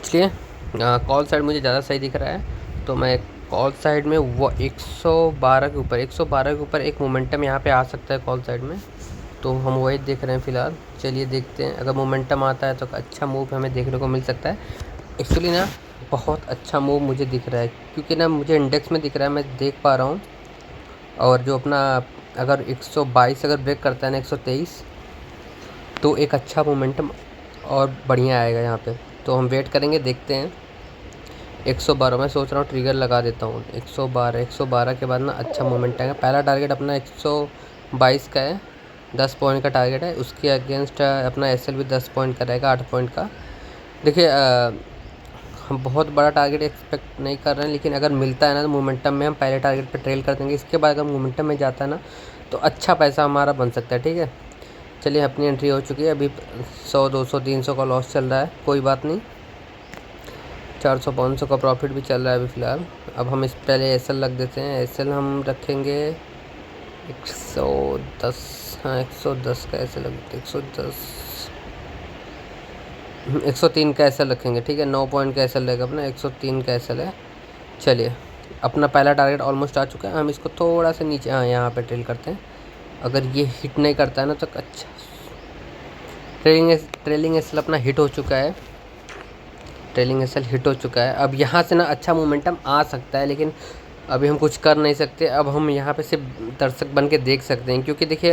इसलिए call side मुझे ज़्यादा सही दिख रहा है, तो मैं कॉल साइड में वो 112 के ऊपर 112 के ऊपर एक मोमेंटम यहाँ पे आ सकता है कॉल साइड में, तो हम वही देख रहे हैं फ़िलहाल। चलिए देखते हैं, अगर मोमेंटम आता है तो अच्छा मूव हमें देखने को मिल सकता है। एक्चुअली ना बहुत अच्छा मूव मुझे दिख रहा है, क्योंकि ना मुझे इंडेक्स में दिख रहा है, मैं देख पा रहा हूँ। और जो अपना अगर 122 अगर ब्रेक करता है ना 123, तो एक अच्छा मोमेंटम और बढ़िया आएगा यहाँ पे। तो हम वेट करेंगे, देखते हैं। 112 मैं सोच रहा हूँ ट्रिगर लगा देता हूँ। 112 के बाद ना अच्छा मोमेंट आएगा। पहला टारगेट अपना 122 का है, 10 पॉइंट का टारगेट है। उसके अगेंस्ट अपना एसएल भी 10 पॉइंट का रहेगा, 8 पॉइंट का। देखिए हम बहुत बड़ा टारगेट एक्सपेक्ट नहीं कर रहे हैं, लेकिन अगर मिलता है ना तो मोमेंटम में हम पहले टारगेट पे ट्रेल कर देंगे। इसके बाद अगर मोमेंटम में जाता है ना तो अच्छा पैसा हमारा बन सकता है। ठीक है, चलिए अपनी एंट्री हो चुकी है। अभी 100 200 300 का लॉस चल रहा है, कोई बात नहीं। 400 500 का प्रॉफिट भी चल रहा है अभी फ़िलहाल। अब हम इस पहले एसएल लग देते हैं। एसएल हम रखेंगे 110। हाँ 110 का एसएल लग देते, 103 का एसएल रखेंगे। ठीक है, 9 पॉइंट का एसएल रहेगा अपना, 103 का एसएल है। चलिए अपना पहला टारगेट ऑलमोस्ट आ चुका है। हम इसको थोड़ा सा नीचे यहाँ पे ट्रेल करते हैं। अगर ये हिट नहीं करता है ना तो अच्छा, ट्रेलिंग एसएल अपना हिट हो चुका है। ट्रेलिंग एसएल हिट हो चुका है। अब यहाँ से ना अच्छा मोमेंटम आ सकता है, लेकिन अभी हम कुछ कर नहीं सकते। अब हम यहाँ पे सिर्फ दर्शक बन के देख सकते हैं, क्योंकि देखिए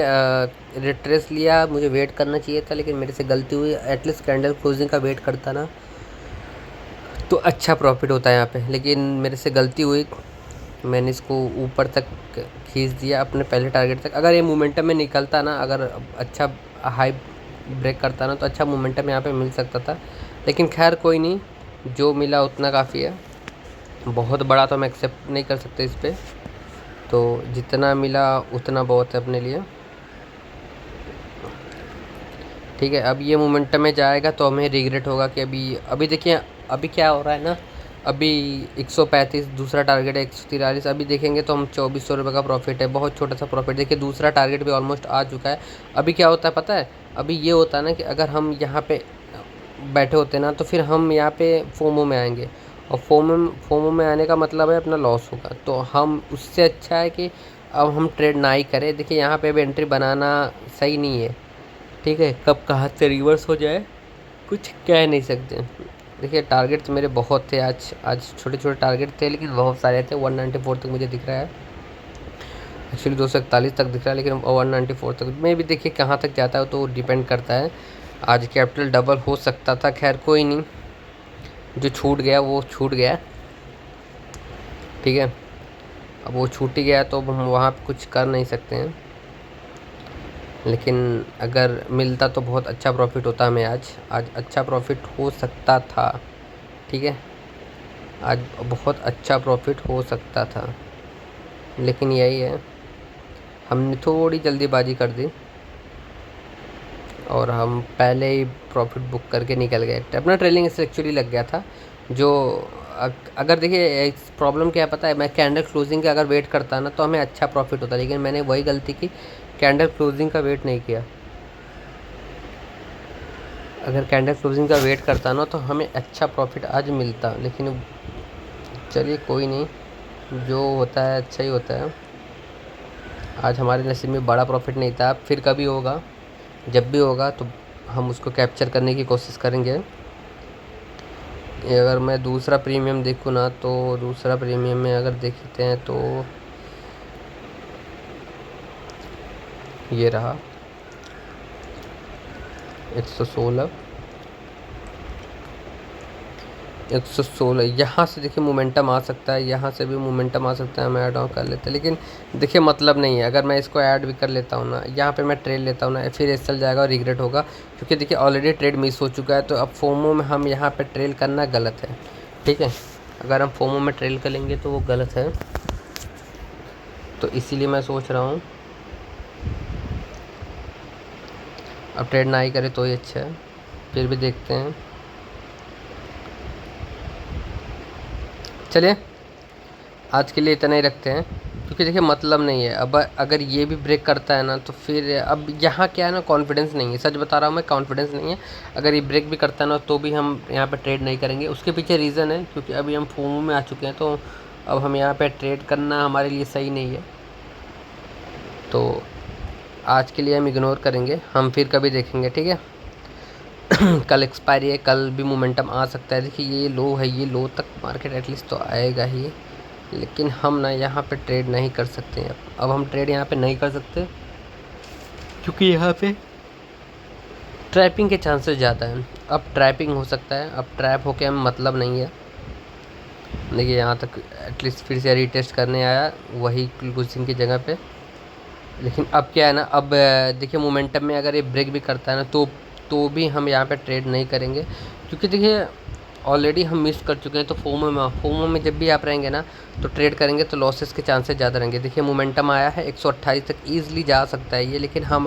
रिट्रेस लिया, मुझे वेट करना चाहिए था, लेकिन मेरे से गलती हुई। एटलीस्ट कैंडल क्लोजिंग का वेट करता ना तो अच्छा प्रॉफिट होता है यहाँ पे, लेकिन मेरे से गलती हुई। मैंने इसको ऊपर तक खींच दिया अपने पहले टारगेट तक। अगर ये मोमेंटम में निकलता ना, अगर अच्छा हाई ब्रेक करता ना तो अच्छा मोमेंटम यहाँ पे मिल सकता था, लेकिन खैर कोई नहीं, जो मिला उतना काफ़ी है। बहुत बड़ा तो हम एक्सेप्ट नहीं कर सकते इस पर, तो जितना मिला उतना बहुत है अपने लिए। ठीक है, अब ये मोमेंटम में जाएगा तो हमें रिग्रेट होगा कि अभी देखिए अभी क्या हो रहा है ना। अभी 135 दूसरा टारगेट है, 143। अभी देखेंगे तो हम 2400 रुपये का प्रॉफिट है, बहुत छोटा सा प्रॉफिट। देखिए दूसरा टारगेट भी ऑलमोस्ट आ चुका है। अभी क्या होता है पता है, अभी ये होता है ना कि अगर हम यहाँ पे बैठे होते ना तो फिर हम यहाँ पे फोमो में आएंगे, और फोमो में आने का मतलब है अपना लॉस होगा। तो हम उससे अच्छा है कि अब हम ट्रेड ना ही करें। देखिए यहाँ पे अब एंट्री बनाना सही नहीं है। ठीक है, कब कहाँ से रिवर्स हो जाए कुछ कह नहीं सकते। देखिए टारगेट तो मेरे बहुत थे, आज छोटे छोटे टारगेट थे, लेकिन बहुत सारे थे। 194 तक मुझे दिख रहा है, एक्चुअली 241 तक दिख रहा है, लेकिन 194 तक में भी देखिए कहाँ तक जाता है तो डिपेंड करता है। आज कैपिटल डबल हो सकता था, खैर कोई नहीं, जो छूट गया वो छूट गया। ठीक है, अब वो छूट ही गया तो अब हम वहाँ पे कुछ कर नहीं सकते हैं, लेकिन अगर मिलता तो बहुत अच्छा प्रॉफिट होता हमें। आज अच्छा प्रॉफिट हो सकता था। ठीक है, आज बहुत अच्छा प्रॉफिट हो सकता था, लेकिन यही है, हमने थोड़ी जल्दीबाजी कर दी और हम पहले ही प्रॉफिट बुक करके निकल गए। अपना ट्रेलिंग इससे एक्चुअली लग गया था। जो अगर देखिए इस प्रॉब्लम क्या है पता है, मैं कैंडल क्लोजिंग का अगर वेट करता ना तो हमें अच्छा प्रॉफिट होता, लेकिन मैंने वही गलती की, कैंडल क्लोजिंग का वेट नहीं किया। अगर कैंडल क्लोजिंग का वेट करता ना तो हमें अच्छा प्रॉफिट आज मिलता, लेकिन चलिए कोई नहीं, जो होता है अच्छा ही होता है। आज हमारे नसीब में बड़ा प्रॉफिट नहीं था, फिर कभी होगा, जब भी होगा तो हम उसको कैप्चर करने की कोशिश करेंगे। अगर मैं दूसरा प्रीमियम देखूँ ना तो दूसरा प्रीमियम में अगर देखते हैं तो ये रहा 116 यहाँ से देखिए मोमेंटम आ सकता है, यहाँ से भी मोमेंटम आ सकता है। हम ऐड ऑन कर लेते हैं, लेकिन देखिए मतलब नहीं है। अगर मैं इसको ऐड भी कर लेता हूँ ना, यहाँ पे मैं ट्रेड लेता हूँ ना, फिर चल जाएगा और रिग्रेट होगा, क्योंकि देखिए ऑलरेडी ट्रेड मिस हो चुका है। तो अब फोमो में हम यहाँ पे ट्रेल करना गलत है। ठीक है, अगर हम फोमो में ट्रेल करेंगे तो वो गलत है, तो इसीलिए मैं सोच रहा हूँ अब ट्रेड ना ही करे तो ही अच्छा है। फिर भी देखते हैं। चलिए आज के लिए इतना ही रखते हैं। क्योंकि देखिए मतलब नहीं है। अब अगर ये भी ब्रेक करता है ना तो फिर अब यहाँ क्या है ना, कॉन्फिडेंस नहीं है, सच बता रहा हूँ मैं, कॉन्फिडेंस नहीं है। अगर ये ब्रेक भी करता है ना तो भी हम यहाँ पे ट्रेड नहीं करेंगे। उसके पीछे रीज़न है क्योंकि अभी हम फोमो में आ चुके हैं, तो अब हम यहाँ पे ट्रेड करना हमारे लिए सही नहीं है। तो आज के लिए हम इग्नोर करेंगे, हम फिर कभी देखेंगे, ठीक है। कल एक्सपायरी है, कल भी मोमेंटम आ सकता है। देखिए ये लो है, ये लो तक मार्केट एटलीस्ट तो आएगा ही, लेकिन हम ना यहाँ पे ट्रेड नहीं कर सकते हैं। अब हम ट्रेड यहाँ पे नहीं कर सकते क्योंकि यहाँ पे ट्रैपिंग के चांसेस ज़्यादा हैं। अब ट्रैपिंग हो सकता है, अब ट्रैप होके हमें मतलब नहीं है। देखिए यहाँ तक एटलीस्ट फिर से रीटेस्ट करने आया वही क्लोजिंग की जगह पे, लेकिन अब क्या है ना, अब देखिए मोमेंटम में अगर ये ब्रेक भी करता है ना तो भी हम यहाँ पे ट्रेड नहीं करेंगे। क्योंकि देखिए ऑलरेडी हम मिस कर चुके हैं। तो फोमो में जब भी आप रहेंगे ना तो ट्रेड करेंगे तो लॉसेस के चांसेस ज़्यादा रहेंगे। देखिए मोमेंटम आया है 128 तक ईज़िली जा सकता है ये, लेकिन हम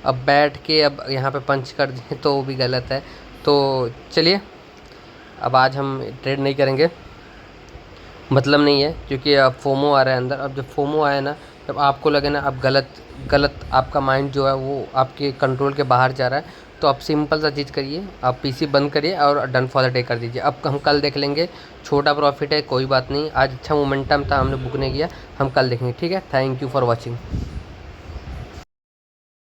अब बैठ के अब यहाँ पे पंच कर दें तो वो भी गलत है। तो चलिए अब आज हम ट्रेड नहीं करेंगे, मतलब नहीं है, क्योंकि अब फोमो आ रहा है अंदर। अब जब फोमो आया ना, जब आपको लगे ना अब गलत गलत आपका माइंड जो है वो आपके कंट्रोल के बाहर जा रहा है, तो आप सिंपल सा चीज़ करिए, आप पीसी बंद करिए और डन फॉर द डे कर दीजिए। अब हम कल देख लेंगे, छोटा प्रॉफिट है कोई बात नहीं, आज अच्छा मोमेंटम था हमने बुक नहीं किया, हम कल देखेंगे, ठीक है। Thank you for watching.